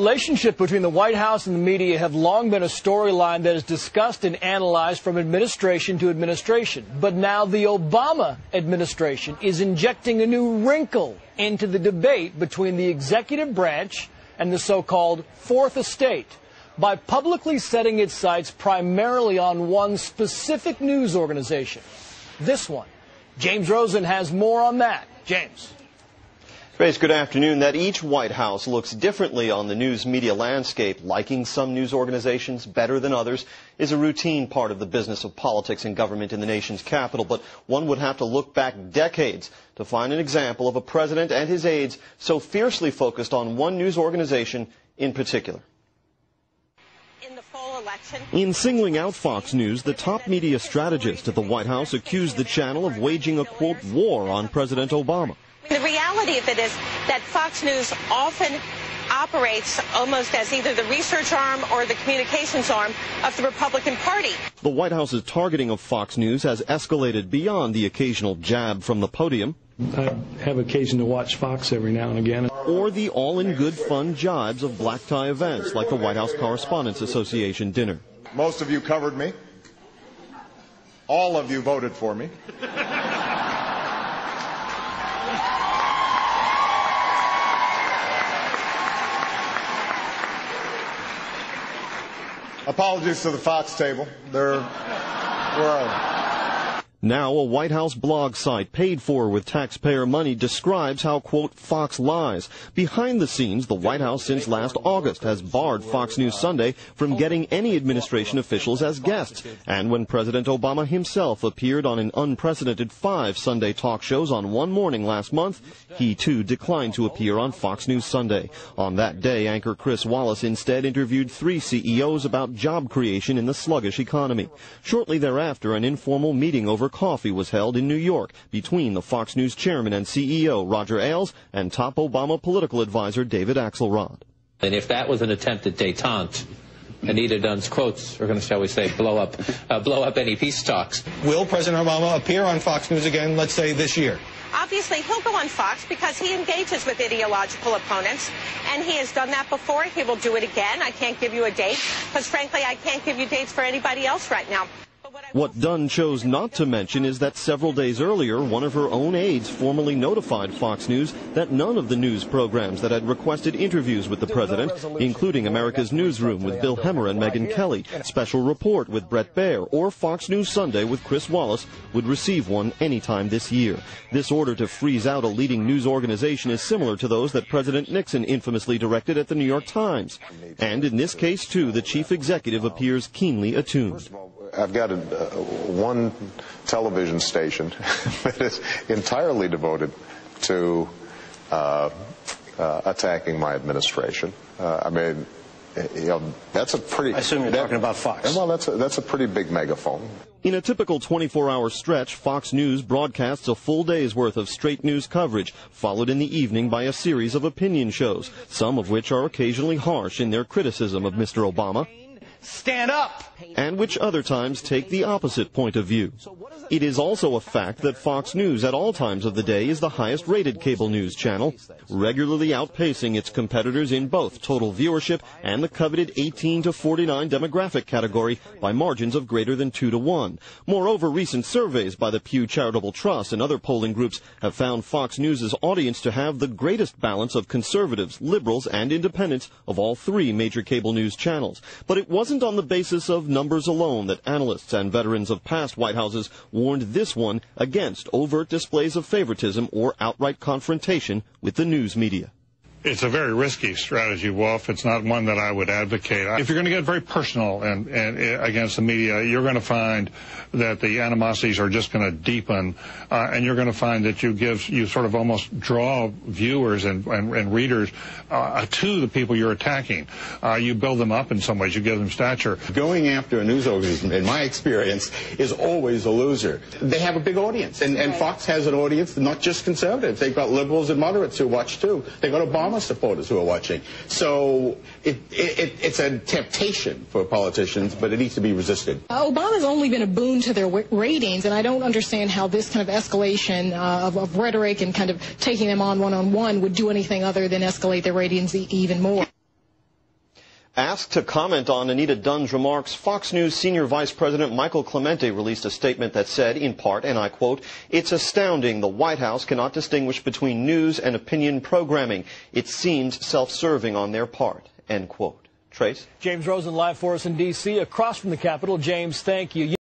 relationship between the White House and the media have long been a storyline that is discussed and analyzed from administration to administration. But now the Obama administration is injecting a new wrinkle into the debate between the executive branch and the so-called Fourth Estate by publicly setting its sights primarily on one specific news organization. This one. James Rosen has more on that. James. Grace, good afternoon. That each White House looks differently on the news media landscape, liking some news organizations better than others, is a routine part of the business of politics and government in the nation's capital. But one would have to look back decades to find an example of a president and his aides so fiercely focused on one news organization in particular. In singling out Fox News, the top media strategist at the White House accused the channel of waging a, quote, war on President Obama. The reality of it is that Fox News often operates almost as either the research arm or the communications arm of the Republican Party. The White House's targeting of Fox News has escalated beyond the occasional jab from the podium. I have occasion to watch Fox every now and again. Or the all-in-good fun jibes of black tie events like the White House Correspondents Association dinner. Most of you covered me. All of you voted for me. Apologies to the Fox table. Where are they? Now a White House blog site paid for with taxpayer money describes how, quote, Fox lies. Behind the scenes, the White House since last August has barred Fox News Sunday from getting any administration officials as guests. And when President Obama himself appeared on an unprecedented 5 Sunday talk shows on one morning last month, he too declined to appear on Fox News Sunday. On that day, anchor Chris Wallace instead interviewed 3 CEOs about job creation in the sluggish economy. Shortly thereafter, an informal meeting over coffee was held in New York between the Fox News chairman and CEO Roger Ailes and top Obama political advisor David Axelrod. And if that was an attempt at détente, Anita Dunn's quotes are going to, shall we say, blow up any peace talks. Will President Obama appear on Fox News again, let's say, this year? Obviously, he'll go on Fox because he engages with ideological opponents, and he has done that before. He will do it again. I can't give you a date because, frankly, I can't give you dates for anybody else right now. What Dunn chose not to mention is that several days earlier, one of her own aides formally notified Fox News that none of the news programs that had requested interviews with the president, including America's Newsroom with Bill Hemmer and Megyn Kelly, Special Report with Bret Baier, or Fox News Sunday with Chris Wallace, would receive one anytime this year. This order to freeze out a leading news organization is similar to those that President Nixon infamously directed at the New York Times. And in this case, too, the chief executive appears keenly attuned. I've got one television station that is entirely devoted to attacking my administration. I mean, you know, that's a pretty... I assume you're talking about Fox. Well, that's a pretty big megaphone. In a typical 24-hour stretch, Fox News broadcasts a full day's worth of straight news coverage, followed in the evening by a series of opinion shows, some of which are occasionally harsh in their criticism of Mr. Obama. Stand up! And which other times take the opposite point of view. It is also a fact that Fox News at all times of the day is the highest rated cable news channel, regularly outpacing its competitors in both total viewership and the coveted 18 to 49 demographic category by margins of greater than 2 to 1. Moreover, recent surveys by the Pew Charitable Trust and other polling groups have found Fox News' audience to have the greatest balance of conservatives, liberals, and independents of all 3 major cable news channels. But it wasn't on the basis of numbers alone that analysts and veterans of past White Houses warned this one against overt displays of favoritism or outright confrontation with the news media. It's a very risky strategy, Wolf. It's not one that I would advocate. If you're going to get very personal and against the media, you're going to find that the animosities are just going to deepen, and you're going to find that you sort of almost draw viewers and readers to the people you're attacking. You build them up in some ways. You give them stature. Going after a news organization, in my experience, is always a loser. They have a big audience, and Fox has an audience, not just conservatives. They've got liberals and moderates who watch, too. They've got Obama supporters who are watching. So it's a temptation for politicians, but it needs to be resisted. Obama's only been a boon to their ratings, and I don't understand how this kind of escalation of rhetoric and kind of taking them on one-on-one would do anything other than escalate their ratings even more. Asked to comment on Anita Dunn's remarks, Fox News Senior Vice President Michael Clemente released a statement that said, in part, and I quote, "It's astounding the White House cannot distinguish between news and opinion programming. It seems self-serving on their part," end quote. Trace? James Rosen live for us in D.C. across from the Capitol. James, thank you.